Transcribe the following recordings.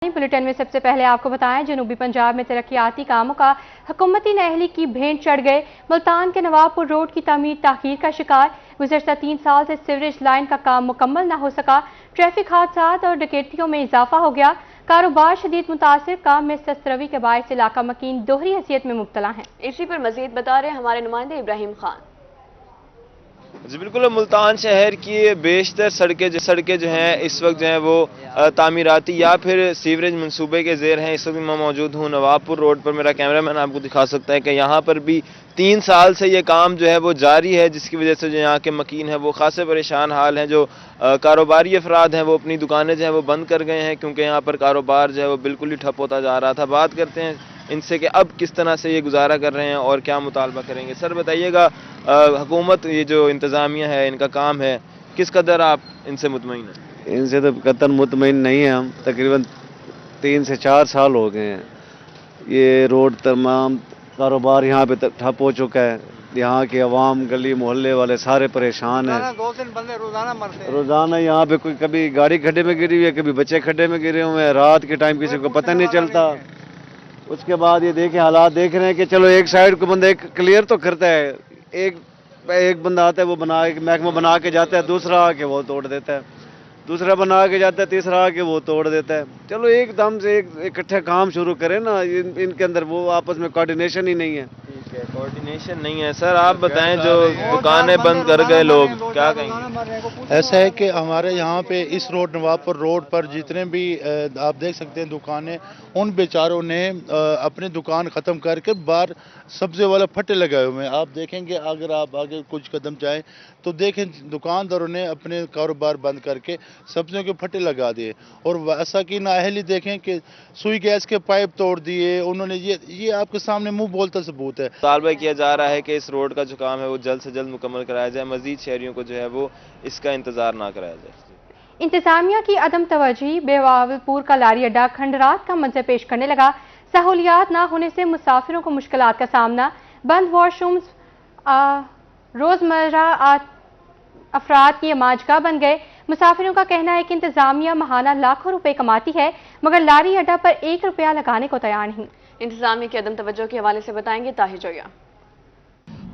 Bulletin में सबसे पहले आपको बताएं, जनूबी पंजाब में तरक्याती कामों का हुकूमती नाअहली की भेंट चढ़ गए। मुल्तान के नवाबपुर रोड की तमीर ताखीर का शिकार। गुज़श्ता 3 साल से सीवरेज लाइन का काम मुकम्मल न हो सका। ट्रैफिक हादसात और डकैतियों में इजाफा हो गया। कारोबार शदीद मुतासिर, काम में सस्तरवी के बायस इलाका मकीन दोहरी हैसियत में मुब्तला है। इसी पर मजीद बता रहे हमारे नुमाइंदे इब्राहिम खान। जी बिल्कुल, मुल्तान शहर की बेशतर सड़कें जो हैं इस वक्त जो हैं वो तामीराती या फिर सीवरेज मंसूबे के ज़ेर हैं। इस वक्त मैं मौजूद हूँ नवाबपुर रोड पर। मेरा कैमरामैन आपको दिखा सकता है कि यहाँ पर भी 3 साल से ये काम जो है वो जारी है, जिसकी वजह से जो यहाँ के मकीन हैं वो खासे परेशान हाल हैं। जो कारोबारी अफराद हैं वो अपनी दुकानें जो हैं वो बंद कर गए हैं, क्योंकि यहाँ पर कारोबार जो है वो बिल्कुल ही ठप होता जा रहा था। बात करते हैं इनसे कि अब किस तरह से ये गुजारा कर रहे हैं और क्या मुतालबा करेंगे। सर बताइएगा, हुकूमत ये जो इंतज़ामिया है, इनका काम है, किस कदर आप इनसे मुतमईन हैं? इनसे तो कतन मुतमईन नहीं है हम। तकरीबन 3 से 4 साल हो गए हैं। ये रोड तमाम कारोबार यहाँ पे ठप हो चुका है। यहाँ के अवाम, गली मोहल्ले वाले सारे परेशान हैं। 2-3 बंदे रोजाना मरते हैं। रोजाना यहाँ पे कोई कभी गाड़ी खड्डे में गिरी हुई है, कभी बच्चे खड्डे में गिरे हुए हैं। रात के टाइम किसी को पता नहीं चलता। उसके बाद ये देखें, हालात देख रहे हैं कि चलो एक साइड को बंदा एक क्लियर तो करता है, एक बंदा आता है वो बना के महकमा बना के जाता है, दूसरा आके वो तोड़ देता है, दूसरा बना के जाता है, तीसरा आके वो तोड़ देता है। चलो एकदम से इकट्ठे काम शुरू करें ना। इनके अंदर वो आपस में कोऑर्डिनेशन ही नहीं है। ठीक है, कोऑर्डिनेशन नहीं है। सर आप बताएं, जो दुकानें बंद कर गए लोग, क्या कहेंगे? ऐसा है कि हमारे यहाँ पे इस रोड नवाबपुर रोड पर जितने भी आप देख सकते हैं दुकानें, उन बेचारों ने अपनी दुकान ख़त्म करके बाहर सब्ज़ी वाले फट्टे लगाए हुए हैं। आप देखेंगे, अगर आप आगे कुछ कदम जाएं तो देखें दुकानदारों ने अपने कारोबार बंद करके सब्जियों के फट्टे लगा दिए। और वैसा कि नाअहली देखें कि सुई गैस के पाइप तोड़ दिए उन्होंने। ये आपके सामने मुंह बोलता सबूत है। मुतालबा किया जा रहा है कि इस रोड का जो काम है वो जल्द से जल्द मुकम्मल कराया जाए, मजीद शहरियों को जो है वो इसका इंतजार ना कराया जाए। इंतजामिया की अदम तवज्जी, बहावलपुर का लारी अड्डा खंडरात का मंजर पेश करने लगा। सहूलियात ना होने से मुसाफिरों को मुश्किलात का सामना। बंद वॉशरूम्स रोजमर्रा अफराद की अमाजगाह बन गए। मुसाफिरों का कहना है कि इंतजामिया माहाना लाखों रुपए कमाती है, मगर लारी अड्डा पर 1 रुपया लगाने को तैयार नहीं। इंतजामिया की अदम तवज्जो के हवाले से बताएंगे ताहिर जोया।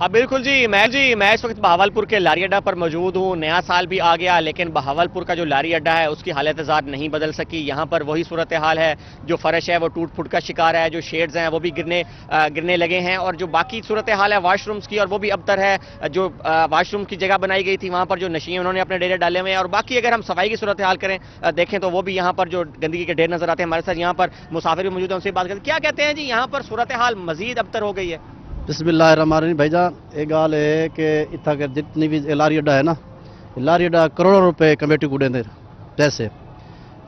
हाँ बिल्कुल जी, मैं इस वक्त बहावलपुर के लारी अड्डा पर मौजूद हूँ। नया साल भी आ गया, लेकिन बहावलपुर का जो लारी अड्डा है उसकी हालत ज़ात नहीं बदल सकी। यहाँ पर वही सूरत हाल है, जो फर्श है वो टूट फूट का शिकार है, जो शेड्स हैं वो भी गिरने लगे हैं, और जो बाकी सूरत हाल है वाशरूम्स की, और वो भी अबतर है। जो वाशरूम की जगह बनाई गई थी वहाँ पर जो नशीं उन्होंने अपने डेरे डाले हुए हैं। और बाकी अगर हम सफाई की सूरत हाल करें देखें तो वो भी यहाँ पर जो गंदगी के ढेर नजर आते हैं। हमारे साथ यहाँ पर मुसाफिर मौजूद हैं, उनसे बात करते हैं। क्या कहते हैं जी, यहाँ पर सूरत हाल मजीद अबतर हो गई है? बिस्मिल्लाहिर्रहमानिर्रहीम। भाईजान एक गाल है कि इतना के जितनी भी लारी अड्डा है ना, लारी अड्डा करोड़ों रुपए कमेटी को देंगे पैसे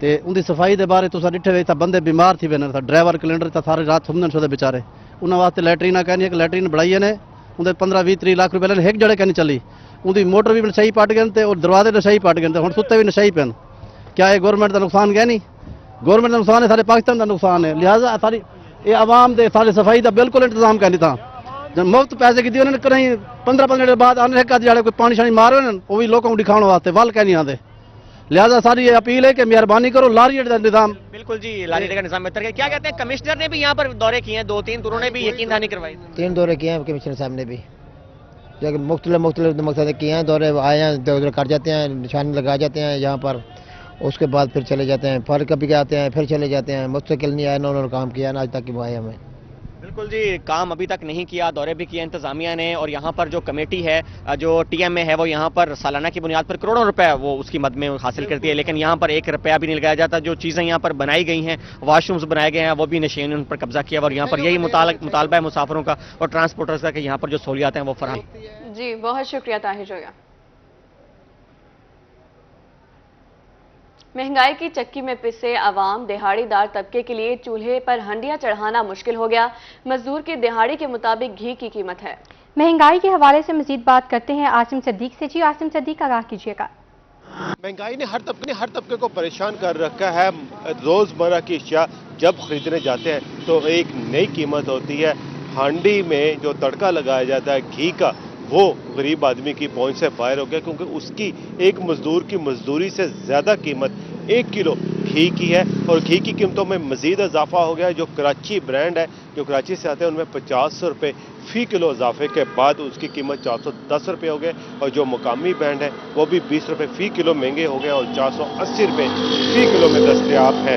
ते उनकी सफाई के बारे तुम डिठे वे बंदे बीमार थी वे, ड्राइवर कैलेंडर सारे रात सुमन सो बेचारे। उन्होंने वास्ते लैटरीन कहनी एक लैटरीन बढ़ाई ने, उन्हें 15-20-30 लाख रुपए लेने, एक जड़े कहनी चली। उनकी मोटर भी नशाई पट गए और दरवाजे नशाई पट गए, हम सुते भी नशाई पैन। क्या ये गवर्नमेंट का नुकसान गया? नहीं, गवर्नमेंट का नुकसान है, सारे पाकिस्तान का नुकसान है। लिहाजा सारी ये आवाम के सारी सफाई का बिल्कुल इंतजाम करनी था। जब मुफ्त पैसे की उन्होंने कहीं 15-15 मिनट बाद आने जाए कोई पानी शानी मारे ना, वो भी लोगों को दिखाने वास्ते वल कह नहीं आते। लिहाजा सारी ये अपील है कि मेहरबानी करो लारी अड्डा निजाम। बिल्कुल जी, लारी अड्डा का निजाम बेहतर है। क्या कहते हैं, कमिश्नर ने भी यहाँ पर दौरे किए हैं 2-3, तो उन्होंने भी यकीन दहानी करवाई? 3 दौरे किए हैं कमिश्नर साहब ने भी, जो मुख्तलिफ मकसद किए हैं। दौरे आए हैं, उधर कर जाते हैं, निशानी लगा जाते हैं यहाँ पर, उसके बाद फिर चले जाते हैं। फर्क कभी आते हैं फिर चले जाते हैं। मुस्तकिल नहीं आए ना, उन्होंने काम किया ना आज तक कि वो आए हमें। बिल्कुल जी, काम अभी तक नहीं किया, दौरे भी किए इंतजामिया ने। और यहाँ पर जो कमेटी है, जो TMA है, वो यहाँ पर सालाना की बुनियाद पर करोड़ों रुपए वो उसकी मद में हासिल करती है, लेकिन यहाँ पर 1 रुपया भी नहीं लगाया जाता। जो चीज़ें यहाँ पर बनाई गई हैं, वाशरूम्स बनाए गए हैं, वो भी नशीन उन पर कब्जा किया। और यहाँ पर यही मुतालबा है मुसाफिरों का और ट्रांसपोर्टर्स का कि यहाँ पर जो सहूलियात हैं वो फराहम। जी बहुत शुक्रिया ताहिर जोया। महंगाई की चक्की में पिसे अवाम, दिहाड़ीदार तबके के लिए चूल्हे पर हंडियां चढ़ाना मुश्किल हो गया। मजदूर की दिहाड़ी के मुताबिक घी की कीमत है। महंगाई के हवाले से मजीद बात करते हैं आसिम सदीक से। जी आसिम सदीक, आगाह कीजिएगा। महंगाई ने हर तबके को परेशान कर रखा है। रोजमर्रा की अशिया जब खरीदने जाते हैं तो एक नई कीमत होती है। हांडी में जो तड़का लगाया जाता है घी का, वो गरीब आदमी की पहुंच से बाहर हो गया, क्योंकि उसकी एक मजदूर की मजदूरी से ज़्यादा कीमत 1 किलो घी की है, और घी की कीमतों में मज़ीद इजाफा हो गया है। जो कराची ब्रांड है, जो कराची से आते हैं, उनमें 50 रुपये फ़ी किलो इजाफे के बाद उसकी कीमत 410 रुपये हो गए, और जो मुकामी ब्रांड है वो भी 20 रुपये फ़ी किलो महंगे हो गए और 480 रुपये फ़ी किलो में दस्तयाब है।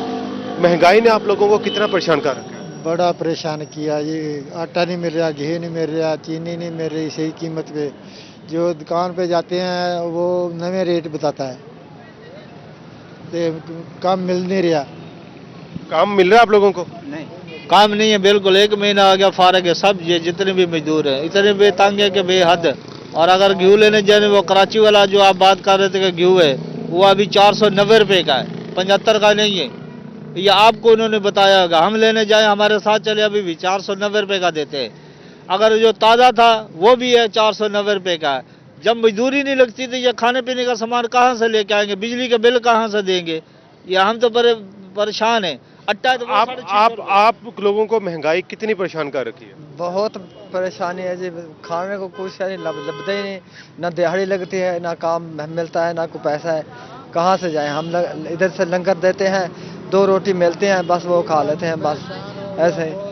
महंगाई ने आप लोगों को कितना परेशान कर रखा है? बड़ा परेशान किया, ये आटा नहीं मिल रहा, घी नहीं मिल रहा, चीनी नहीं मिल रही सही कीमत पे। जो दुकान पे जाते हैं वो नए रेट बताता है, काम मिल नहीं रहा। काम मिल रहा है आप लोगों को? काम नहीं है, बिल्कुल 1 महीना आ गया फारग है। सब ये जितने भी मजदूर हैं इतने बेतंग है कि बेहद। और अगर घी लेने जाने, वो कराची वाला जो आप बात कर रहे थे कि घी है, वो अभी 490 रुपये का है, 75 का नहीं है। ये आपको उन्होंने बताया होगा। हम लेने जाए, हमारे साथ चले, अभी भी 490 रुपये का देते हैं। अगर जो ताज़ा था वो भी है 490 रुपये का है। जब मजदूरी नहीं लगती तो ये खाने पीने का सामान कहाँ से लेके आएंगे, बिजली के बिल कहाँ से देंगे? ये हम तो परेशान हैं। अट्टा तो आप लोगों को महंगाई कितनी परेशान कर रखी है? बहुत परेशानी है जी, खाने को कुछ नहीं लगता ही नहीं, ना दिहाड़ी लगती है, ना काम मिलता है, ना कोई पैसा है। कहाँ से जाएं हम? इधर से लंगर देते हैं, 2 रोटी मिलती हैं, बस वो खा लेते हैं, बस ऐसे ही।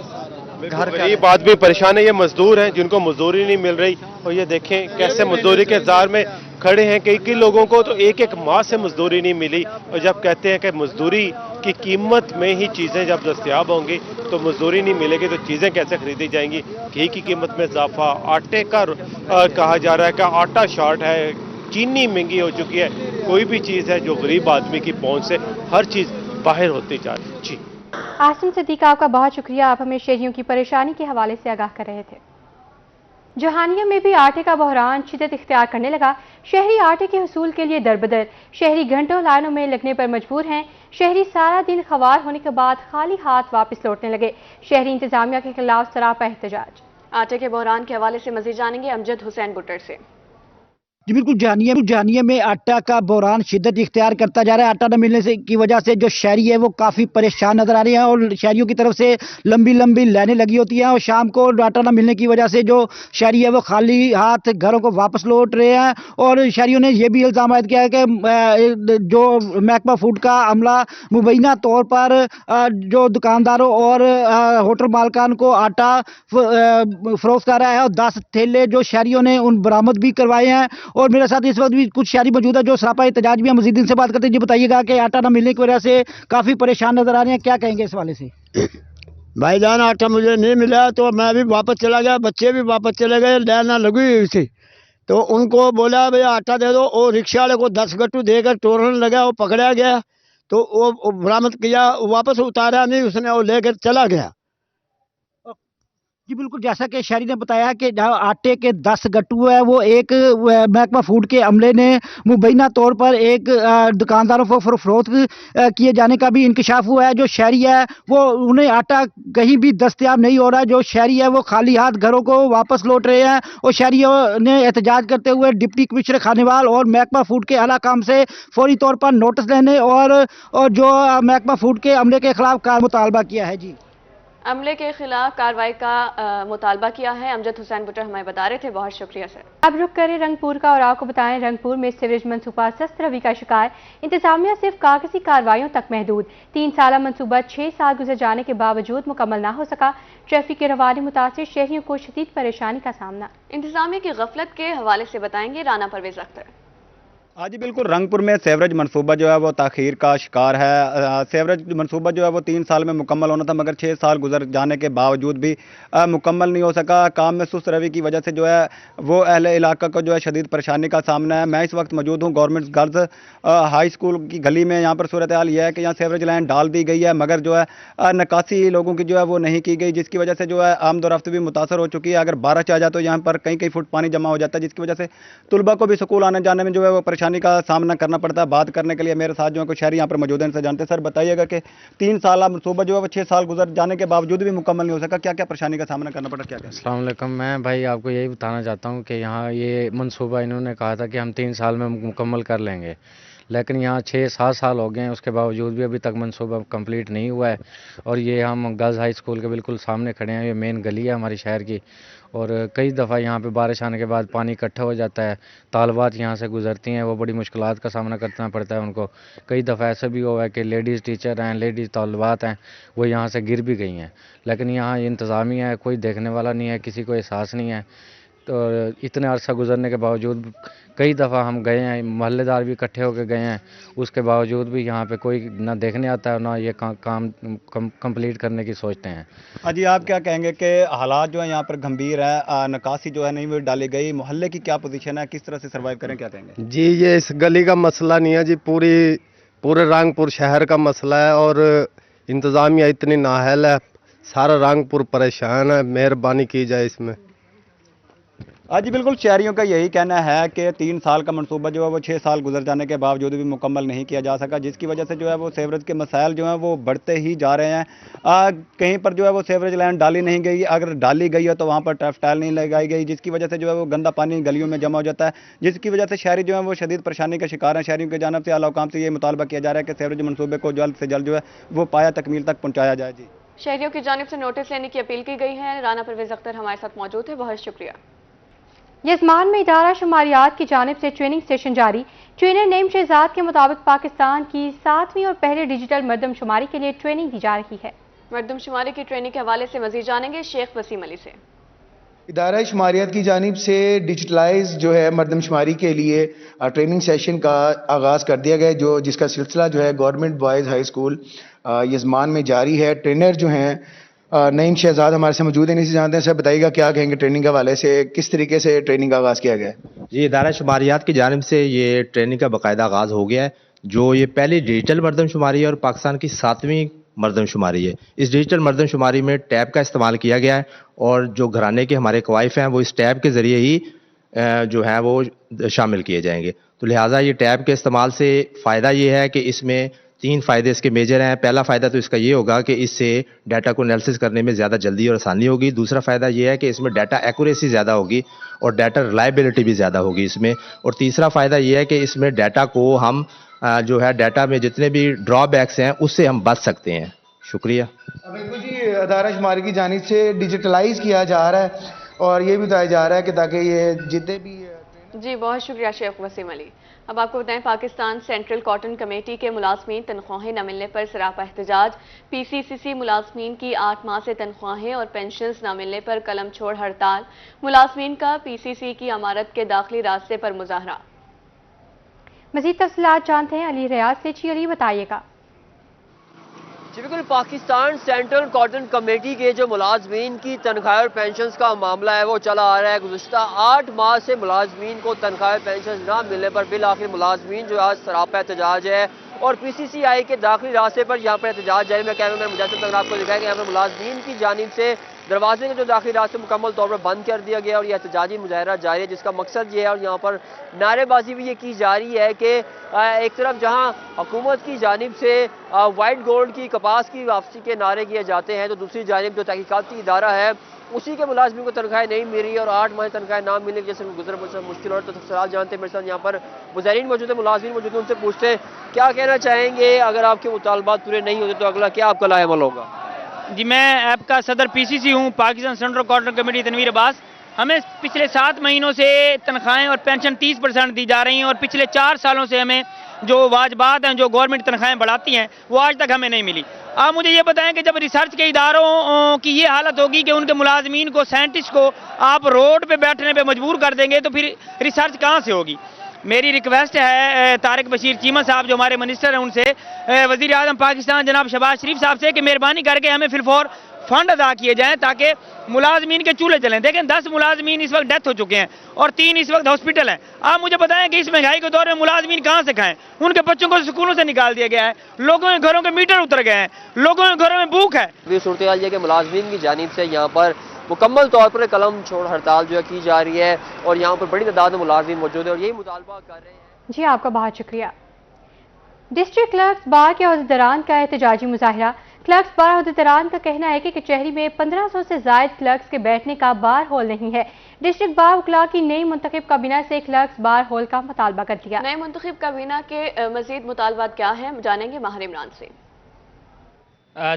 घर का गरीब आदमी परेशान है, ये मजदूर हैं जिनको मजदूरी नहीं मिल रही, और ये देखें कैसे मजदूरी के जार में खड़े हैं। कई लोगों को तो एक माह से मजदूरी नहीं मिली, और जब कहते हैं कि मजदूरी की कीमत में ही चीज़ें जब दस्तयाब होंगी तो मजदूरी नहीं मिलेगी तो चीज़ें कैसे खरीदी जाएंगी? घी की कीमत में इजाफा, आटे का कहा जा रहा है कि आटा शॉर्ट है, चीनी महंगी हो चुकी है। कोई भी चीज़ है जो गरीब आदमी की पहुँच से हर चीज़ बाहर होती जा रही है। जी आसिम सिद्दीक, आपका बहुत शुक्रिया। आप हमें शहरियों की परेशानी के हवाले से आगाह कर रहे थे। जहानिया में भी आटे का बहरान शिद्दत इख्तियार करने लगा। शहरी आटे के हुसूल के लिए दरबदर, शहरी घंटों लाइनों में लगने पर मजबूर हैं। शहरी सारा दिन खवार होने के बाद खाली हाथ वापस लौटने लगे। शहरी इंतजामिया के खिलाफ सरापा एहतजाज। आटे के बहरान के हवाले से मजीद जानेंगे अमजद हुसैन बुटर से। जी बिल्कुल, जानिए में आटा का बहरान शिद्दत इख्तियार करता जा रहा है। आटा न मिलने से की वजह से जो शहरी है वो काफ़ी परेशान नजर आ रहे हैं, और शहरियों की तरफ से लंबी लंबी लाइनें लगी होती हैं, और शाम को आटा न मिलने की वजह से जो शहरी है वो खाली हाथ घरों को वापस लौट रहे हैं। और शहरियों ने यह भी इल्ज़ाम आयद किया है कि जो महकमा फूड का अमला मुबैना तौर पर जो दुकानदारों और होटल मालकान को आटा फरोख्त कर रहा है, और 10 थैले जो शहरियों ने उन बरामद भी करवाए हैं। और मेरे साथ इस वक्त भी कुछ शहरी मौजूद है जो सरापा एहतजाज भी। हम मजीद इनसे बात करते हैं। जी बताइएगा कि आटा न मिलने की वजह से काफ़ी परेशान नजर आ रहे हैं, क्या कहेंगे इस वाले से? भाईजान, आटा मुझे नहीं मिला तो मैं भी वापस चला गया, बच्चे भी वापस चले गए, लाइन लगी हुई थी। तो उनको बोला भैया आटा दे दो, और रिक्शा वाले को 10 गट्टू देकर तोड़ने लगा, वो पकड़ा गया। तो वो बरामद किया, वापस उतारा नहीं उसने, वो लेकर चला गया। जी बिल्कुल, जैसा कि शहरी ने बताया कि आटे के 10 गट्टू है वो एक महकमा फूड के अमले ने मुबैना तौर पर एक दुकानदारों को फरोख्त किए जाने का भी इंकशाफ हुआ है। जो शहरी है वो उन्हें आटा कहीं भी दस्तयाब नहीं हो रहा है। जो शहरी है वो खाली हाथ घरों को वापस लौट रहे हैं, और शहरियों ने एहतजाज करते हुए डिप्टी कमिश्नर खानेवाल और महकमा फूड के आला काम से फौरी तौर पर नोटिस लेने और जो महकमा फूड के अमले के खिलाफ का मुतालबा किया है। जी अमले के खिलाफ कार्रवाई का मुतालबा किया है। अमजद हुसैन बुटर हमें बता रहे थे, बहुत शुक्रिया सर। अब रुक करें रंगपुर का, और आपको बताएं रंगपुर में सीवरेज मनसूबा सस्त रवि का शिकार। इंतजामिया सिर्फ कागजी कार्रवाइयों तक महदूद। 3 साला मनसूबा 6 साल गुजर जाने के बावजूद मुकम्मल ना हो सका। ट्रैफिक के रवानी मुतासिर शहरियों को शदीद परेशानी का सामना। इंतजामिया की गफलत के हवाले से बताएंगे राना परवेज अख्तर। हाँ जी बिल्कुल, रंगपुर में सेवरेज मनसूबा जो है वो ताखीर का शिकार है। सेवरेज मनसूबा जो है वो 3 साल में मुकम्मल होना था, मगर 6 साल गुजर जाने के बावजूद भी मुकम्मल नहीं हो सका। काम में सुस्त रवि की वजह से जो है वो अहले इलाका को जो है शदीद परेशानी का सामना है। मैं इस वक्त मौजूद हूँ गवर्नमेंट गर्ल्स हाई स्कूल की गली में। यहाँ पर सूरत हाल यह है कि यहाँ सेवरेज लाइन डाल दी गई है, मगर जो है निकासी लोगों की जो है वो नहीं की गई, जिसकी वजह से जो है आमदोरफ्त भी मुतासर हो चुकी है। अगर बारिश आ जाए तो यहाँ पर कई फुट पानी जमा हो जाता है, जिसकी वजह से तलबा को भी स्कूल आने जाने में जो है वो परेशानी का सामना करना पड़ता है। बात करने के लिए मेरे साथ जो है कुछ शहरी यहाँ पर मौजूद हैं, इनसे जानते हैं। सर बताइएगा कि 3 साल मनसूबा जो है वो 6 साल गुजर जाने के बावजूद भी मुकम्मल नहीं हो सका, क्या क्या परेशानी का सामना करना पड़ा? क्या क्या? अस्सलाम वालेकुम, मैं भाई आपको यही बताना चाहता हूँ कि यहाँ ये मनसूबा इन्होंने कहा था कि हम 3 साल में मुकम्मल कर लेंगे, लेकिन यहाँ 6-7 साल हो गए हैं, उसके बावजूद भी अभी तक मंसूबा कंप्लीट नहीं हुआ है। और ये हम गर्ल्स हाई स्कूल के बिल्कुल सामने खड़े हैं, ये मेन गली है हमारी शहर की, और कई दफ़ा यहाँ पे बारिश आने के बाद पानी इकट्ठा हो जाता है, तालबात यहाँ से गुजरती हैं, वो बड़ी मुश्किलात का सामना करना पड़ता है उनको। कई दफ़ा ऐसा भी हुआ है कि लेडीज़ टीचर हैं, लेडीज़ तालबात हैं, वो यहाँ से गिर भी गई हैं, लेकिन यहाँ इंतज़ामिया है, कोई देखने वाला नहीं है, किसी को एहसास नहीं है। तो इतने अरसा गुजरने के बावजूद कई दफ़ा हम गए हैं, मोहल्लेदार भी इकट्ठे होकर गए हैं, उसके बावजूद भी यहाँ पे कोई ना देखने आता है, ना ये काम कंप्लीट करने की सोचते हैं। अजी आप क्या कहेंगे कि हालात जो है यहाँ पर गंभीर है, निकासी जो है नहीं वो डाली गई, मोहल्ले की क्या पोजीशन है, किस तरह से सर्वाइव करें, क्या कहेंगे? जी ये इस गली का मसला नहीं है जी, पूरे रांगपुर शहर का मसला है, और इंतज़ामिया इतनी नाअहल है, सारा रांगपुर परेशान है, मेहरबानी की जाए इसमें। जी बिल्कुल, शहरियों का यही कहना है कि 3 साल का मंसूबा जो है वो 6 साल गुजर जाने के बावजूद भी मुकम्मल नहीं किया जा सका, जिसकी वजह से जो है वो सीवरेज के मसाइल जो हैं वो बढ़ते ही जा रहे हैं। कहीं पर जो है वो सीवरेज लाइन डाली नहीं गई, अगर डाली गई है तो वहाँ पर टैफटाइल नहीं लगाई गई, जिसकी वजह से जो है वो गंदा पानी गलियों में जमा हो जाता है, जिसकी वजह से शहरी जो है वो शदीद परेशानी का शिकार हैं। शहरियों की जानिब से आला हुकाम से ये मुतालबा किया जा रहा है कि सीवरेज मनसूबे को जल्द से जल्द जो है वो पाया तकमील तक पहुँचाया जाए। जी, शहरियों की जानिब से नोटिस लेने की अपील की गई है। राना परवेज अख्तर हमारे साथ मौजूद है, बहुत शुक्रिया। यजमान में इदारा शुमारियात की जानिब से ट्रेनिंग सेशन जारी। ट्रेनर नईम शहजाद के मुताबिक पाकिस्तान की 7वीं और पहले डिजिटल मरदमशुमारी के लिए ट्रेनिंग दी जा रही है। मरदमशुमारी की ट्रेनिंग के हवाले से मजीद जानेंगे शेख वसीम अली से। इदारा शुमारियात की जानिब से डिजिटलाइज जो है मरदमशुमारी के लिए ट्रेनिंग सेशन का आगाज़ कर दिया गया, जिसका सिलसिला जो है गवर्नमेंट बॉयज़ हाई स्कूल यजमान में जारी है। ट्रेनर जो हैं नईम शहजाद हमारे से मौजूद हैं, इसी जानते हैं। सर बताइएगा क्या कहेंगे ट्रेनिंग के हवाले से, किस तरीके से ट्रेनिंग का आगाज़ किया गया है? जी, इदारा शुमारियात की जानिब से ये ट्रेनिंग का बाकायदा आगाज़ हो गया है। जो ये पहली डिजिटल मरदमशुमारी है और पाकिस्तान की 7वीं मरदमशुमारी है। इस डिजिटल मरदमशुमारी में टैब का इस्तेमाल किया गया है, और जो घराने के हमारे कवाइफ हैं वो इस टैब के ज़रिए ही जो है वो शामिल किए जाएंगे। तो लिहाजा ये टैब के इस्तेमाल से फ़ायदा ये है कि इसमें 3 फ़ायदे इसके मेजर हैं। पहला फ़ायदा तो इसका ये होगा कि इससे डाटा को एनालिसिस करने में ज़्यादा जल्दी और आसानी होगी। दूसरा फ़ायदा ये है कि इसमें डाटा एक्यूरेसी ज़्यादा होगी और डाटा रिलायबिलिटी भी ज़्यादा होगी इसमें। और तीसरा फ़ायदा ये है कि इसमें डाटा को हम जो है डाटा में जितने भी ड्रॉबैक्स हैं उससे हम बच सकते हैं। शुक्रिया। बिल्कुल जी, इदारा शुमारी की जानिब से डिजिटलाइज किया जा रहा है और ये भी बताया जा रहा है कि ताकि ये जितने भी जी, बहुत शुक्रिया शेख वसीम अली। अब आपको बताएं, पाकिस्तान सेंट्रल कॉटन कमेटी के मुलाजमीन तनख्वाहें न मिलने पर सरापा एहतजाज। PCCC मुलाजमीन की 8 माह से तनख्वाहें और पेंशन्स न मिलने पर कलम छोड़ हड़ताल। मुलाजमीन का PCC की इमारत के दाखिली रास्ते पर मुजाहरा। मजीद तफसीलात जानते हैं अली रियाज से। जी अली, बताइएगा। बिल्कुल, पाकिस्तान सेंट्रल कॉटन कमेटी के जो मुलाजमीन की तनख्वाह और पेंशन का मामला है वो चला आ रहा है। गुज़िश्ता 8 माह से मुलाजमीन को तनख्वाह और पेंशन ना मिलने पर बिल आखिर मुलाजमीन जो आज सरापा एहतजाज है और PCCI के दाखिली रास्ते पर यहाँ पर एहतजाज जारी। मैं कैमरा मैन मुजाहिद तक आपको दिखाया कि यहाँ पर मुलाजमीन की जानिब से दरवाजे के जो दाखिली रास्ते मुकम्मल तौर पर बंद कर दिया गया और यह एहतजाजी मुजाहरा जारी है, जिसका मकसद ये है। और यहाँ पर नारेबाजी भी ये की जा रही है कि एक तरफ जहाँ हुकूमत की जानिब से वाइट गोल्ड की कपास की वापसी के नारे किए जाते हैं, तो दूसरी जानिब जो तहकीकाती इदारा है उसी के मुलाजमीन को तनख्वाहें नहीं मिल रही है और 8 माह तनख्वाहें ना मिलने की वजह से गुजर मुश्किल और तो सवाल जानते हैं। मेरे साथ यहाँ पर मुजाहिरीन मौजूद है, मुलाजमीन मौजूद है, उनसे पूछते हैं क्या कहना चाहेंगे, अगर आपके मुतालबात पूरे नहीं होते तो अगला क्या आपका लाएमल होगा? जी, मैं आपका सदर PCC हूँ, Pakistan central cotton committee Tanveer Abbas. हमें पिछले 7 महीनों से तनख्वाहें और पेंशन 30% दी जा रही हैं और पिछले 4 सालों से हमें जो वाजबात हैं, जो गवर्नमेंट तनख्वाहें बढ़ाती हैं, वो आज तक हमें नहीं मिली। आप मुझे ये बताएं कि जब रिसर्च के इदारों की ये हालत होगी कि उनके मुलाजमीन को, साइंटिस्ट को आप रोड पे बैठने पे मजबूर कर देंगे तो फिर रिसर्च कहाँ से होगी? मेरी रिक्वेस्ट है तारिक बशीर चीमा साहब जो हमारे मिनिस्टर हैं उनसे, वज़ीर आज़म पाकिस्तान जनाब शहबाज शरीफ साहब से कि मेहरबानी करके हमें फिलफौर फंड अदा किए जाएं ताकि मुलाजमीन के चूल्हे चलें। देखें 10 मुलाजमीन इस वक्त डेथ हो चुके हैं और 3 इस वक्त हॉस्पिटल हैं। आप मुझे बताएं कि इस महंगाई के दौर में मुलाजमीन कहाँ से खाएं? उनके बच्चों को स्कूलों से निकाल दिया गया है, लोगों के घरों के मीटर उतर गए हैं, लोगों के घरों में भूख है। ये सूरत हाल है कि मुलाजमीन की जानिब से यहाँ पर मुकम्मल तौर पर कलम छोड़ हड़ताल जो है की जा रही है और यहाँ पर बड़ी तादाद में मुलाजमीन मौजूद है और यही मुतालबा कर रहे हैं। जी, आपका बहुत शुक्रिया। डिस्ट्रिक्ट क्लर्क्स बार के अहदेदारान का एहतजाजी मुजाहरा। क्लर्क्स बार अहदेदारान का कहना है कि कचहरी में 1500 से जायद क्लर्क्स के बैठने का बार हॉल नहीं है। डिस्ट्रिक्ट बार वकला की नई मुंतखब काबीना से क्लर्क्स बार हॉल का मुतालबा कर दिया। नए मुंतखब काबीना के मजीद मुतालबात क्या है, जानेंगे माहिर इमरान से।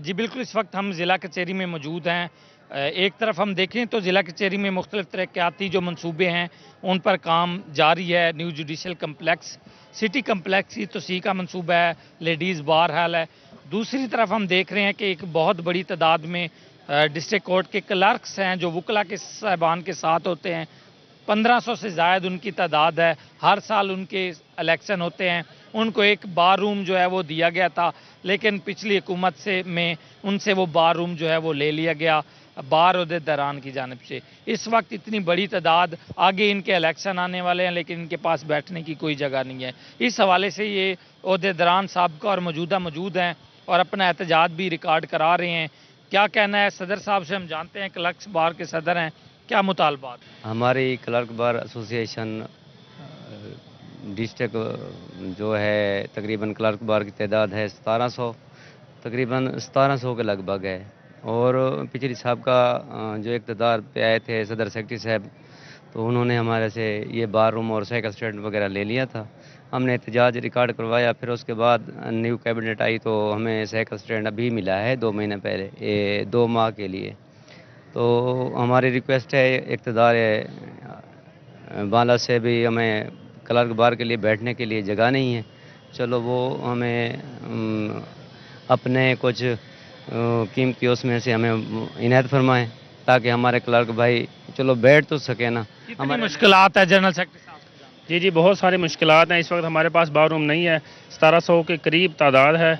जी बिल्कुल, इस वक्त हम ज़िला कचहरी में मौजूद हैं। एक तरफ हम देखें तो ज़िला कचहरी में मुख्तलिफ तरक्याती जो मंसूबे हैं उन पर काम जारी है। New judicial complex, city complex की तोसी का मंसूबा है, लेडीज़ बार हॉल है। दूसरी तरफ हम देख रहे हैं कि एक बहुत बड़ी तादाद में डिस्ट्रिक्ट कोर्ट के क्लर्क्स हैं जो वकला के साहबान के साथ होते हैं। 1500 से ज़ायद उनकी तादाद है। हर साल उनके इलेक्शन होते हैं। उनको एक बार रूम जो है वो दिया गया था, लेकिन पिछली हुकूमत में उनसे वो बार रूम जो है वो ले लिया गया बार अहदेदारान की जानिब से। इस वक्त इतनी बड़ी तादाद, आगे इनके इलेक्शन आने वाले हैं लेकिन इनके पास बैठने की कोई जगह नहीं है। इस हवाले से ये अहदेदारान साहब और मौजूदा मौजूद हैं और अपना एहतजाज भी रिकॉर्ड करा रहे हैं। क्या कहना है सदर साहब से, हम जानते हैं क्लर्क्स बार के सदर हैं, क्या मुतालबात? हमारी क्लर्क बार एसोसिएशन डिस्ट्रिक्ट जो है तकरीबन क्लर्क बार की तादाद है 1700, तकरीबन 1700 के लगभग है। और पिछली साहब का जो इक़्तिदार पे आए थे सदर सेक्रेटरी साहब, तो उन्होंने हमारे से ये बार रूम और साइकिल स्टैंड वगैरह ले लिया था। हमने एहतजाज रिकॉर्ड करवाया, फिर उसके बाद न्यू कैबिनेट आई तो हमें साइकिल स्टैंड अभी मिला है 2 महीने पहले, 2 माह के लिए। तो हमारी रिक्वेस्ट है इक़्तिदार बाला से भी, हमें क्लर्क बार के लिए बैठने के लिए जगह नहीं है। चलो वो हमें अपने कुछ कीमती उसमें से हमें इनायत फरमाएं ताकि हमारे क्लर्क भाई चलो बैठ तो सके ना। हमारी मुश्किलात है जनरल सेक्रेटरी साहब? जी बहुत सारी मुश्किलात हैं। इस वक्त हमारे पास बार रूम नहीं है। 1700 के करीब तादाद है।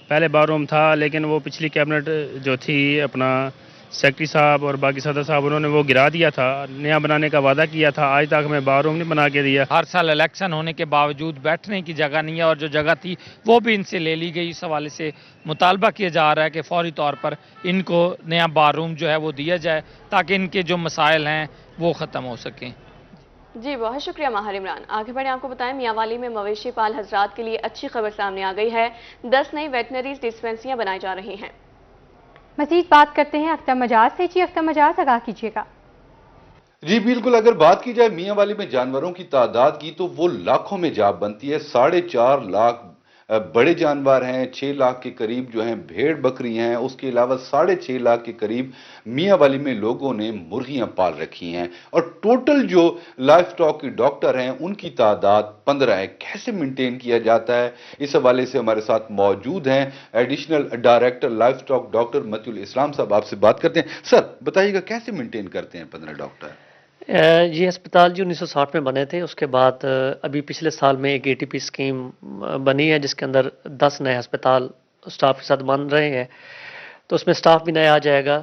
पहले बार रूम था लेकिन वो पिछली कैबिनेट जो थी अपना सेक्रेटरी साहब और बाकी सदर साहब उन्होंने वो गिरा दिया था, नया बनाने का वादा किया था, आज तक हमें बार रूम नहीं बना के दिया। हर साल इलेक्शन होने के बावजूद बैठने की जगह नहीं है और जो जगह थी वो भी इनसे ले ली गई। इस हवाले से मुतालबा किया जा रहा है कि फौरी तौर पर इनको नया बार रूम जो है वो दिया जाए ताकि इनके जो मसाइल हैं वो ख़त्म हो सकें। जी बहुत शुक्रिया माहिर इमरान। आगे बढ़े, आपको बताएं मियांवाली में मवेशी पाल हजरात के लिए अच्छी खबर सामने आ गई है। 10 नई वेटनरीज डिस्पेंसरियां बनाई जा रही हैं। मजीद बात करते हैं अख्तर मजाज से। जी अख्तर मजाज, आगाह कीजिएगा। जी बिल्कुल, अगर बात की जाए मियांवाली में जानवरों की तादाद की तो वो लाखों में जा बनती है। 4.5 लाख बड़े जानवर हैं, 6 लाख के करीब जो हैं भेड़ बकरी हैं, उसके अलावा 6.5 लाख के करीब मियांवाली में लोगों ने मुर्गियां पाल रखी हैं। और टोटल जो लाइफ स्टॉक के डॉक्टर हैं उनकी तादाद 15 है। कैसे मेंटेन किया जाता है, इस हवाले से हमारे साथ मौजूद हैं additional director livestock doctor Matiul Islam साहब, आपसे बात करते हैं। सर बताइएगा कैसे मेंटेन करते हैं 15 डॉक्टर? ये अस्पताल जो 1960 में बने थे, उसके बाद अभी पिछले साल में एक ATP स्कीम बनी है जिसके अंदर 10 नए अस्पताल स्टाफ के साथ बन रहे हैं, तो उसमें स्टाफ भी नया आ जाएगा।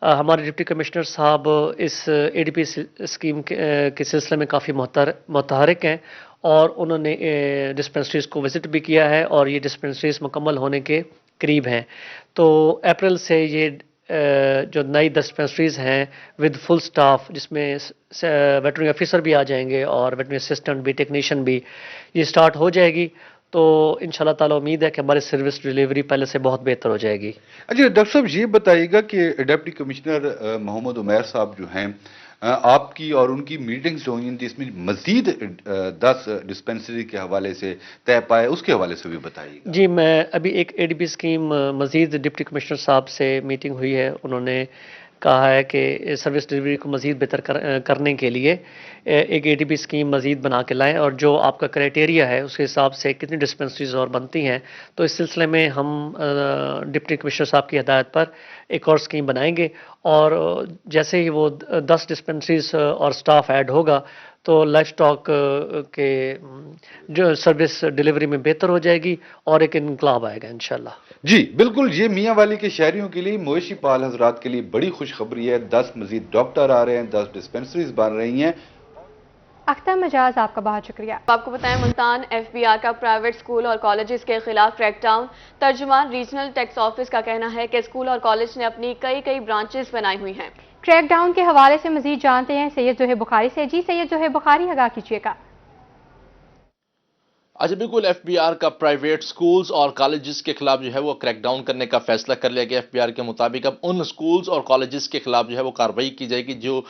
हमारे डिप्टी कमिश्नर साहब इस ATP स्कीम के सिलसिले में काफ़ी मुतहरिक हैं और उन्होंने डिस्पेंसरीज़ को विज़िट भी किया है और ये डिस्पेंसरीज़ मुकम्मल होने के करीब हैं। तो अप्रैल से ये जो नई डिस्पेंसरीज हैं विद फुल स्टाफ, जिसमें वेटरनरी ऑफिसर भी आ जाएंगे और वेटरनरी असिस्टेंट भी, टेक्नीशियन भी, ये स्टार्ट हो जाएगी। तो इंशाल्लाह ताला उम्मीद है कि हमारी सर्विस डिलीवरी पहले से बहुत बेहतर हो जाएगी। अच्छा डॉक्टर साहब, ये बताइएगा कि डिप्टी कमिश्नर मोहम्मद उमैर साहब जो हैं, आपकी और उनकी मीटिंग्स जो हुई जिसमें मजीद 10 डिस्पेंसरी के हवाले से तय पाए, उसके हवाले से भी बताइएगा। जी, मैं अभी एक ADP स्कीम मजीद डिप्टी कमिश्नर साहब से मीटिंग हुई है। उन्होंने कहा है कि सर्विस डिलीवरी को मजीद बेहतर करने के लिए एक ADP स्कीम मजीद बना के लाएँ और जो आपका क्राइटेरिया है उसके हिसाब से कितनी डिस्पेंसरीज और बनती हैं, तो इस सिलसिले में हम डिप्टी कमिश्नर साहब की हिदायत पर एक और स्कीम बनाएंगे और जैसे ही वो 10 डिस्पेंसरीज और स्टाफ ऐड होगा तो लाइफ स्टॉक के जो सर्विस डिलीवरी में बेहतर हो जाएगी और एक इनकलाब आएगा इंशाल्लाह। जी बिल्कुल, ये मियांवाली के शहरियों के लिए, मवेशी पाल हजरात के लिए बड़ी खुशखबरी है। 10 मजीद डॉक्टर आ रहे हैं, 10 डिस्पेंसरीज बन रही हैं। अख्तर मजाज, आपका बहुत शुक्रिया। आपको बताएं मुल्तान FBR का प्राइवेट स्कूल और कॉलेजेस के खिलाफ क्रैकडाउन। तर्जुमान रीजनल टैक्स ऑफिस का कहना है कि स्कूल और कॉलेज ने अपनी कई ब्रांचेस बनाई हुई हैं। क्रैकडाउन के हवाले से मजीद जानते हैं सैयद जोहेब बुखारी से। जी सैयद जोहेब बुखारी, आगाह कीजिएगा। اچھا بالکل ایف بی آر کا پرائیویٹ سکولز اور کالجز کے خلاف جو ہے وہ کریک ڈاؤن کرنے کا فیصلہ کر لیا گیا. ایف بی آر کے مطابق اب ان سکولز اور کالجز کے خلاف جو ہے وہ کارروائی کی جائے گی جو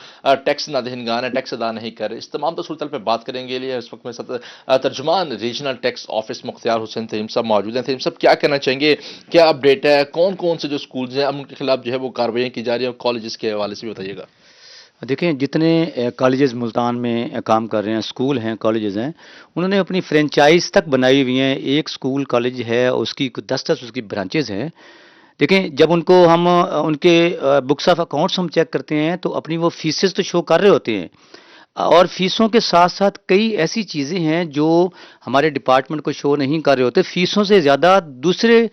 ٹیکس نہ دہندگان ہے، ٹیکس ادا نہیں کر رہے. اس تمام صورتحال پہ بات کریں گے لیے اس وقت میں ترجمان ریجنل ٹیکس آفس مختار حسین تھیم صاحب موجود ہیں. تھیم صاحب کیا کہنا چاہیں گے، کیا اپڈیٹ ہے، کون کون سے جو سکولز ہیں اب ان کے خلاف جو ہے وہ کارروائیاں کی جا رہی ہیں، اور کالجز کے حوالے سے بھی بتائیے گا. دیکھیں جتنے کالجز ملتان میں کام کر رہے ہیں، اسکول ہیں، کالجز ہیں، انہوں نے اپنی فرینچائز تک بنائی ہوئی ہیں. ایک اسکول کالج ہے اس کی 10 اس کی برانچز ہیں. دیکھیں جب ان کو ہم ان کے بکس آف اکاؤنٹس ہم چیک کرتے ہیں تو اپنی وہ فیسز تو شو کر رہے ہوتے ہیں، اور فیسوں کے ساتھ ساتھ کئی ایسی چیزیں ہیں جو ہمارے ڈپارٹمنٹ کو شو نہیں کر رہے ہوتے. فیسوں سے زیادہ دوسرے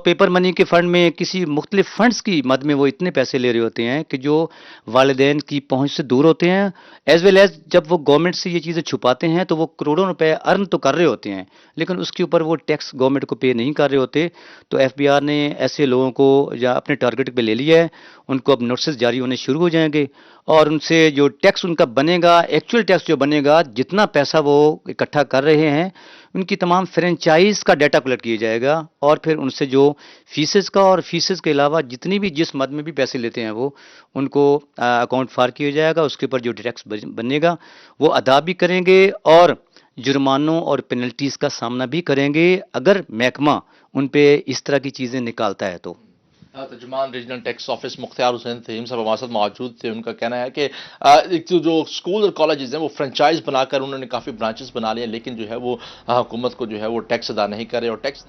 پیپر منی کے فنڈ میں کسی مختلف فنڈز کی مد میں وہ اتنے پیسے لے رہے ہوتے ہیں کہ جو والدین کی پہنچ سے دور ہوتے ہیں. ایز ویل ایز جب وہ گورنمنٹ سے یہ چیزیں چھپاتے ہیں تو وہ کروڑوں روپے ارن تو کر رہے ہوتے ہیں، لیکن اس کے اوپر وہ ٹیکس گورنمنٹ کو پے نہیں کر رہے ہوتے. تو ایف بی آر نے ایسے لوگوں کو یا اپنے ٹارگٹ پہ لے لیا ہے. ان کو اب نوٹسز جاری ہونے شروع ہو جائیں گے، اور ان سے جو ٹیکس ان کا بنے گا، ایکچوئل ٹیکس جو بنے گا، جتنا پیسہ وہ اکٹھا کر رہے ہیں، ان کی تمام فرینچائز کا ڈیٹا کلیکٹ کیا جائے گا، اور پھر ان سے جو فیسز کا اور فیسز کے علاوہ جتنی بھی جس مد میں بھی پیسے لیتے ہیں وہ ان کو اکاؤنٹ فار کیا جائے گا. اس کے اوپر جو ٹیکس بنے گا وہ ادا بھی کریں گے، اور جرمانوں اور پینلٹیز کا سامنا بھی کریں گے اگر محکمہ ان پہ اس طرح کی چیزیں نکالتا ہے تو. ترجمان ریجنل ٹیکس آفس مختار حسین تھیم صاحب ہمارے ساتھ موجود تھے. ان کا کہنا ہے کہ جو اسکول اور کالجز ہیں وہ فرنچائز بنا کر انہوں نے کافی برانچز بنا لیے، لیکن جو ہے وہ حکومت کو جو ہے وہ ٹیکس ادا نہیں کر رہے، اور ٹیکس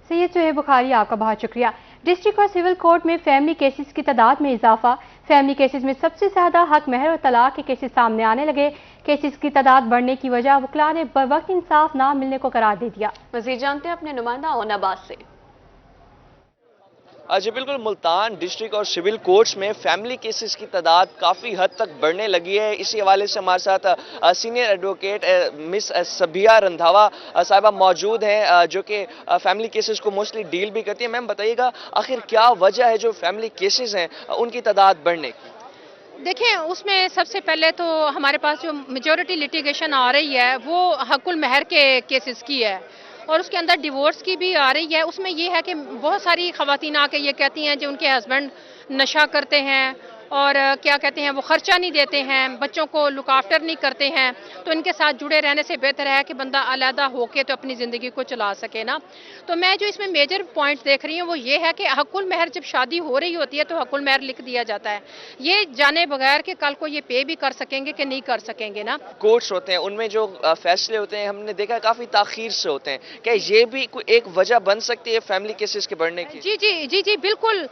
سید سہیب بخاری آپ کا بہت شکریہ. ڈسٹرکٹ اور سول کورٹ میں فیملی کیسز کی تعداد میں اضافہ. فیملی کیسز میں سب سے زیادہ حق مہر اور طلاق کے کیسز سامنے آنے لگے. کیسز کی تعداد بڑھنے کی وجہ وکلاء نے بروقت انصاف نہ ملنے کو قرار دے دیا. مزید جانتے ہیں اپنے نمائندہ اون عباس سے. جی بالکل، ملتان ڈسٹرکٹ اور سول کورٹس میں فیملی کیسز کی تعداد کافی حد تک بڑھنے لگی ہے. اسی حوالے سے ہمارے ساتھ سینئر ایڈوکیٹ مس سبیہ رندھاوا صاحبہ موجود ہیں جو کہ فیملی کیسز کو موسٹلی ڈیل بھی کرتی ہیں. میم بتائیے گا آخر کیا وجہ ہے جو فیملی کیسز ہیں ان کی تعداد بڑھنے کی؟ دیکھیں اس میں سب سے پہلے تو ہمارے پاس جو میجورٹی لیٹیگیشن آ رہی ہے وہ حق المہر کے کیسز کی ہے، اور اس کے اندر ڈیورس کی بھی آ رہی ہے. اس میں یہ ہے کہ بہت ساری خواتین آ کے یہ کہتی ہیں جو ان کے ہسبینڈ نشہ کرتے ہیں اور کیا کہتے ہیں وہ خرچہ نہیں دیتے ہیں، بچوں کو لک آفٹر نہیں کرتے ہیں، تو ان کے ساتھ جڑے رہنے سے بہتر ہے کہ بندہ علیحدہ ہو کے تو اپنی زندگی کو چلا سکے نا. تو میں جو اس میں میجر پوائنٹس دیکھ رہی ہوں وہ یہ ہے کہ حق المہر جب شادی ہو رہی ہوتی ہے تو حق المہر لکھ دیا جاتا ہے، یہ جانے بغیر کہ کل کو یہ پے بھی کر سکیں گے کہ نہیں کر سکیں گے نا. کورٹس ہوتے ہیں ان میں جو فیصلے ہوتے ہیں ہم نے دیکھا کافی تاخیر سے ہوتے ہیں، کیا یہ بھی کوئی ایک وجہ بن سکتی ہے فیملی کیسز کے بڑھنے کی؟ جی بالکل،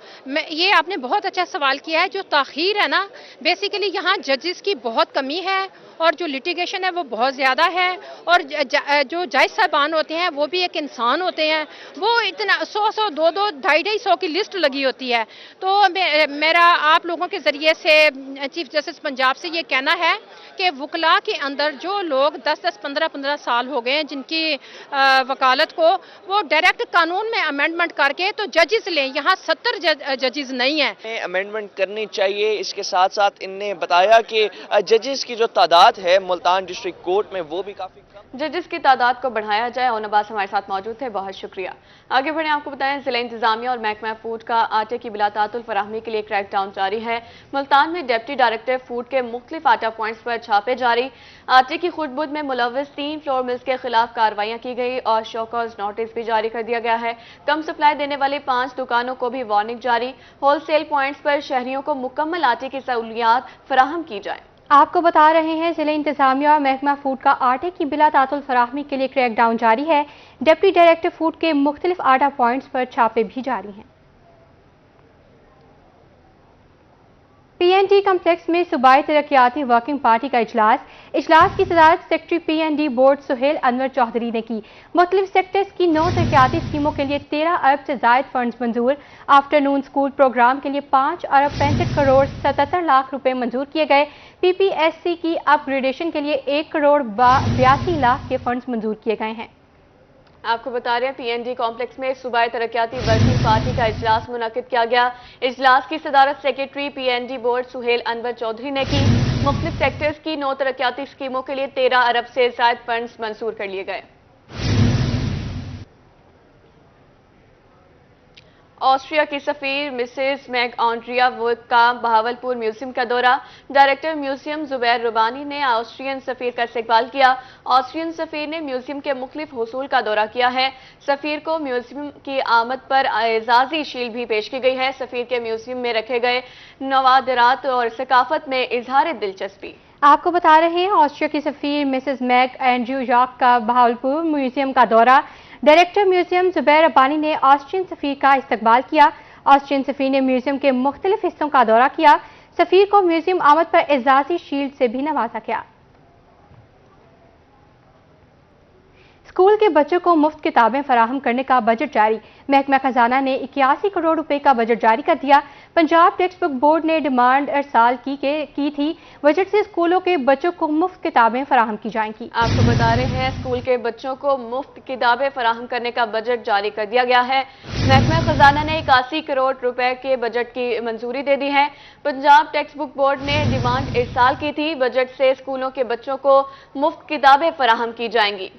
یہ آپ نے بہت اچھا سوال کیا ہے. جو تاخیر ہے نا، بیسیکلی یہاں ججز کی بہت کمی ہے اور جو لیٹیگیشن ہے وہ بہت زیادہ ہے، اور جو جج صاحبان ہوتے ہیں وہ بھی ایک انسان ہوتے ہیں، وہ اتنا 100 200 250 کی لسٹ لگی ہوتی ہے. تو میرا آپ لوگوں کے ذریعے سے چیف جسٹس پنجاب سے یہ کہنا ہے کہ وکلاء کے اندر جو لوگ 10 15 سال ہو گئے ہیں جن کی وکالت کو، وہ ڈائریکٹ قانون میں امینڈمنٹ کر کے تو ججز لیں. یہاں 70 ججز نہیں ہیں. امینڈمنٹ کرنی چاہیے. اس کے ساتھ ساتھ ان نے بتایا کہ ججز کی جو تعداد ہے ملتان ڈسٹرکٹ کورٹ میں وہ بھی کافی ججز کی تعداد کو بڑھایا جائے. اون عباس ہمارے ساتھ موجود تھے، بہت شکریہ. آگے بڑھیں، آپ کو بتائیں ضلع انتظامیہ اور محکمہ فوڈ کا آٹے کی بلا تعطل فراہمی کے لیے کریک ڈاؤن جاری ہے. ملتان میں ڈپٹی ڈائریکٹر فوڈ کے مختلف آٹا پوائنٹس پر چھاپے جاری. آٹے کی خردبد میں ملوث 3 فلور ملز کے خلاف کارروائیاں کی گئی اور شو کاز نوٹس بھی جاری کر دیا گیا ہے. کم سپلائی دینے والی 5 دکانوں کو بھی وارننگ جاری. ہول سیل پوائنٹس پر شہریوں کو مکمل آٹے کی سہولیات فراہم کی جائیں. آپ کو بتا رہے ہیں ضلع انتظامیہ اور محکمہ فوڈ کا آٹے کی بلا تعطل فراہمی کے لیے کریک ڈاؤن جاری ہے. ڈپٹی ڈائریکٹر فوڈ کے مختلف آٹا پوائنٹس پر چھاپے بھی جاری ہیں. پی این ڈی کمپلیکس میں صوبائی ترقیاتی ورکنگ پارٹی کا اجلاس کی صدارت secretary P and D board Sohail Anwar Chaudhry نے کی. مختلف سیکٹرز کی 9 ترقیاتی اسکیموں کے لیے 13 ارب سے زائد فنڈز منظور. آفٹر نون اسکول پروگرام کے لیے 5 ارب 65 کروڑ 77 لاکھ روپے منظور کیے گئے. پی پی ایس سی کی اپ گریڈیشن کے لیے 1 کروڑ 82 لاکھ کے فنڈز منظور کیے گئے ہیں. آپ کو بتا رہے ہیں پی این ڈی کمپلیکس میں صوبائی ترقیاتی ورکنگ پارٹی کا اجلاس منعقد کیا گیا. اجلاس کی صدارت secretary P and D board Sohail Anwar Chaudhry نے کی. مختلف سیکٹرز کی 9 ترقیاتی اسکیموں کے لیے 13 ارب سے زائد فنڈز منظور کر لیے گئے. آسٹریا کی سفیر مسز میگ آنڈریا ووک کا بہاولپور میوزیم کا دورہ۔ ڈائریکٹر میوزیم زبیر ربانی نے آسٹرین سفیر کا استقبال کیا۔ آسٹرین سفیر نے میوزیم کے مختلف حصول کا دورہ کیا ہے۔ سفیر کو میوزیم کی آمد پر اعزازی شیلڈ بھی پیش کی گئی ہے۔ سفیر کے میوزیم میں رکھے گئے نوادرات اور ثقافت میں اظہار دلچسپی۔ آپ کو بتا رہے ہیں آسٹریا کی سفیر مسز میگ اینڈریو یاک کا بہاولپور میوزیم کا دورہ۔ ڈائریکٹر میوزیم زبیر ربانی نے آسٹرین سفیر کا استقبال کیا۔ آسٹرین سفیر نے میوزیم کے مختلف حصوں کا دورہ کیا۔ سفیر کو میوزیم آمد پر اعزازی شیلڈ سے بھی نوازا گیا۔ اسکول کے بچوں کو مفت کتابیں فراہم کرنے کا بجٹ جاری۔ محکمہ خزانہ نے 81 کروڑ روپے کا بجٹ جاری کر دیا۔ پنجاب ٹیکسٹ بک بورڈ نے ڈیمانڈ ارسال کی تھی۔ بجٹ سے اسکولوں کے بچوں کو مفت کتابیں فراہم کی جائیں گی۔ آپ کو بتا رہے ہیں اسکول کے بچوں کو مفت کتابیں فراہم کرنے کا بجٹ جاری کر دیا گیا ہے۔ محکمہ خزانہ نے 81 کروڑ روپے کے بجٹ کی منظوری دے دی ہے۔ پنجاب ٹیکسٹ بک بورڈ نے ڈیمانڈ ارسال کی تھی۔ بجٹ سے اسکولوں کے بچوں کو مفت کتابیں فراہم کی جائیں گی۔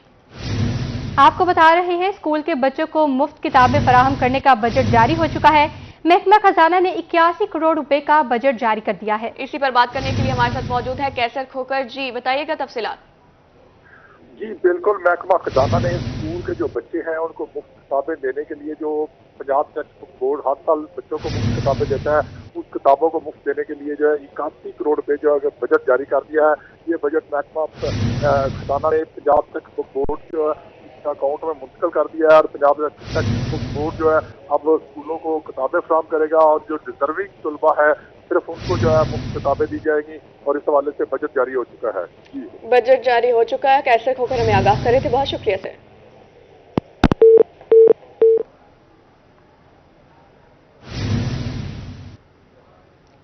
آپ کو بتا رہے ہیں اسکول کے بچوں کو مفت کتابیں فراہم کرنے کا بجٹ جاری ہو چکا ہے۔ محکمہ خزانہ نے 81 کروڑ روپے کا بجٹ جاری کر دیا ہے۔ اسی پر بات کرنے کے لیے ہمارے ساتھ موجود ہے کیسر کھوکر جی، بتائیے گا تفصیلات۔ جی بالکل، محکمہ خزانہ نے اسکول کے جو بچے ہیں ان کو مفت کتابیں دینے کے لیے جو پنجاب ٹیکسٹ بک بورڈ ہر سال بچوں کو مفت کتابیں دیتا ہے، اس کتابوں کو مفت دینے کے لیے جو ہے 81 کروڑ روپے جو ہے بجٹ جاری کر دیا ہے۔ یہ بجٹ محکمہ خزانہ نے پنجاب ٹیکسٹ بک بورڈ جو ہے اکاؤنٹ میں منتقل کر دیا ہے، اور پنجاب ٹیکسٹ بک بورڈ جو ہے اب اسکولوں کو کتابیں فراہم کرے گا، اور جو ڈیزرونگ طلبہ ہے صرف ان کو جو ہے مفت کتابیں دی جائیں گی، اور اس حوالے سے بجٹ جاری ہو چکا ہے۔ جی بجٹ جاری ہو چکا ہے، کیسر کھوکر ہمیں آگاہ کرے تھے، بہت شکریہ سے۔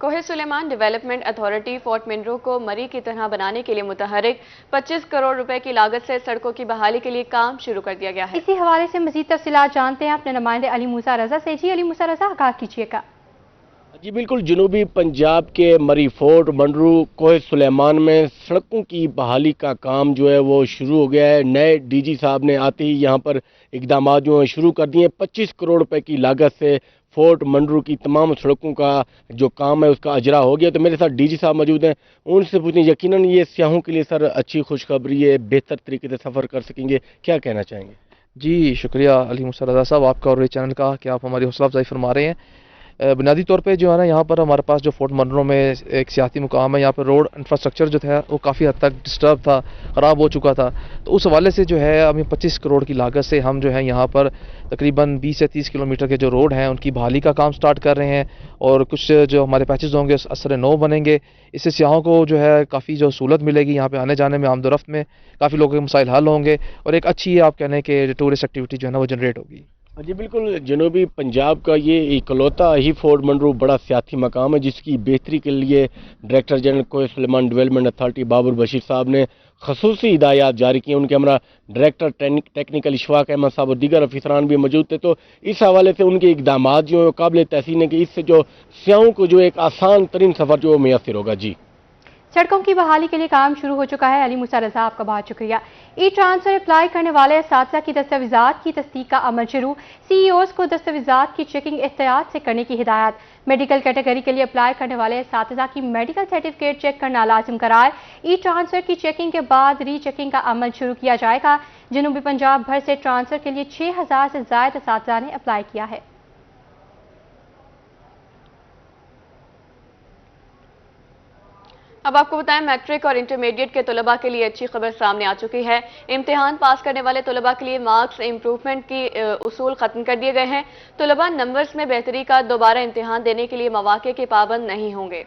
کوہ سلیمان ڈیولپمنٹ اتھارٹی فورٹ منرو کو مری کی طرح بنانے کے لیے متحرک 25 کروڑ روپے کی لاگت سے سڑکوں کی بحالی کے لیے کام شروع کر دیا گیا ہے۔ اسی حوالے سے مزید تفصیلات جانتے ہیں اپنے نمائندے علی موسیٰ رضا سے۔ جی علی موسیٰ رضا، آگاہ کیجیے گا۔ جی بالکل، جنوبی پنجاب کے مری فورٹ منرو کوہ سلیمان میں سڑکوں کی بحالی کا کام جو ہے وہ شروع ہو گیا ہے۔ نئے ڈی جی صاحب نے آتے ہی یہاں پر اقدامات جو ہیں شروع کر دیے۔ 25 کروڑ روپے کی لاگت سے فورٹ منرو کی تمام سڑکوں کا جو کام ہے اس کا اجرا ہو گیا۔ تو میرے ساتھ ڈی جی صاحب موجود ہیں، ان سے پوچھیں یقیناً یہ سیاحوں کے لیے سر اچھی خوشخبری ہے، بہتر طریقے سے سفر کر سکیں گے، کیا کہنا چاہیں گے؟ جی شکریہ علی موسیٰ رضا صاحب آپ کا اور چینل کا کہ آپ ہماری حوصلہ افزائی فرما رہے ہیں۔ بنیادی طور پہ جو ہے نا یہاں پر ہمارے پاس جو فورٹ منرو میں ایک سیاحتی مقام ہے، یہاں پر روڈ انفراسٹرکچر جو تھا وہ کافی حد تک ڈسٹرب تھا، خراب ہو چکا تھا۔ تو اس حوالے سے جو ہے ہمیں 25 کروڑ کی لاگت سے ہم جو ہے یہاں پر تقریباً 20 سے 30 کلومیٹر کے جو روڈ ہیں ان کی بحالی کا کام سٹارٹ کر رہے ہیں، اور کچھ جو ہمارے پیچز ہوں گے اثر نو بنیں گے۔ اس سے سیاحوں کو جو ہے کافی جو سہولت ملے گی، یہاں پہ آنے جانے میں، آمد و رفت میں کافی لوگوں کے مسائل حل ہوں گے، اور ایک اچھی آپ کہنے کہ ٹورسٹ ایکٹیویٹی جو ہے نا وہ جنریٹ ہوگی۔ جی بالکل، جنوبی پنجاب کا یہ اکلوتا ہی فورٹ منرو بڑا سیاحتی مقام ہے جس کی بہتری کے لیے ڈائریکٹر جنرل کوہ سلیمان ڈیولپمنٹ اتھارٹی بابر بشیر صاحب نے خصوصی ہدایات جاری کی ہیں۔ ان کے ہمراہ ڈائریکٹر ٹیکنیکل اشفاق احمد صاحب اور دیگر افسران بھی موجود تھے۔ تو اس حوالے سے ان کے اقدامات جو ہیں قابل تحسین ہے کہ اس سے جو سیاحوں کو جو ایک آسان ترین سفر جو میسر ہوگا۔ جی سڑکوں کی بحالی کے لیے کام شروع ہو چکا ہے۔ علی موسیٰ رضا آپ کا بہت شکریہ۔ ای ٹرانسفر اپلائی کرنے والے اساتذہ کی دستاویزات کی تصدیق کا عمل شروع۔ سی ای اوز کو دستاویزات کی چیکنگ احتیاط سے کرنے کی ہدایت۔ میڈیکل کیٹیگری کے لیے اپلائی کرنے والے اساتذہ کی میڈیکل سرٹیفکیٹ چیک کرنا لازم قرار۔ ای ٹرانسفر کی چیکنگ کے بعد ری چیکنگ کا عمل شروع کیا جائے گا۔ جنوبی پنجاب بھر سے ٹرانسفر کے لیے 6000 سے زائد اساتذہ نے اپلائی کیا ہے۔ اب آپ کو بتائیں میٹرک اور انٹرمیڈیٹ کے طلباء کے لیے اچھی خبر سامنے آ چکی ہے۔ امتحان پاس کرنے والے طلباء کے لیے مارکس امپروومنٹ کی اصول ختم کر دیے گئے ہیں۔ طلباء نمبرز میں بہتری کا دوبارہ امتحان دینے کے لیے مواقع کے پابند نہیں ہوں گے۔